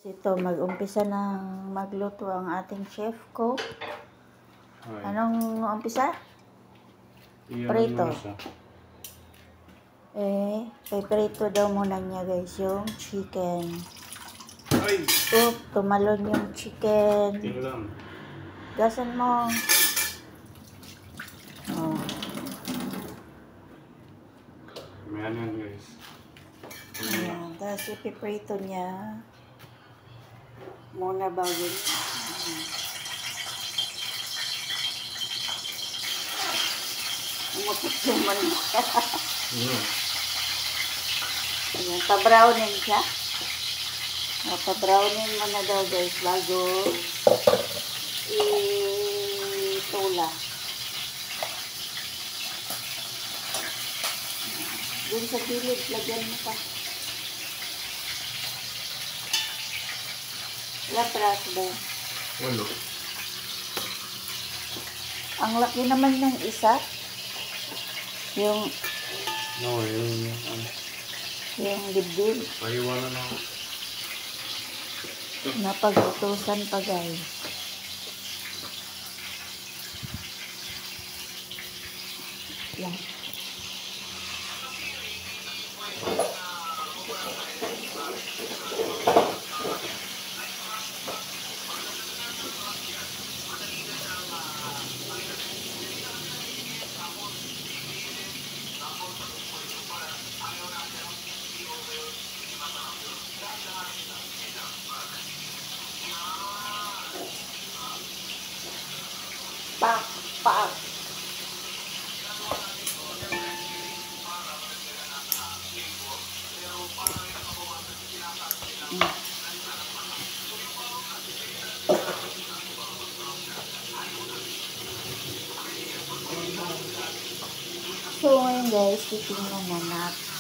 Ito, mag-umpisa ng magluto ang ating chef ko. Ay. Anong umpisa? Prito. Prito daw muna niya guys yung chicken. Ay! Tumalon yung chicken. Tingnan. Gasan mo. Oh. May ano yan guys. Ayan. Tapos ipiprito niya muna bago niya. Umukot yung manok. Ayan, pa-browning siya. Pa-browning mo na daw guys bago itula. Doon sa gilid, lagyan mo pa. Lapras ba? Walo. Ang laki naman ng isa. Yung No, yung dibdib. paiwanan ako. Napag-utusan pa guys. Yan. Pak, pak. So ngayon guys, titingnan na natin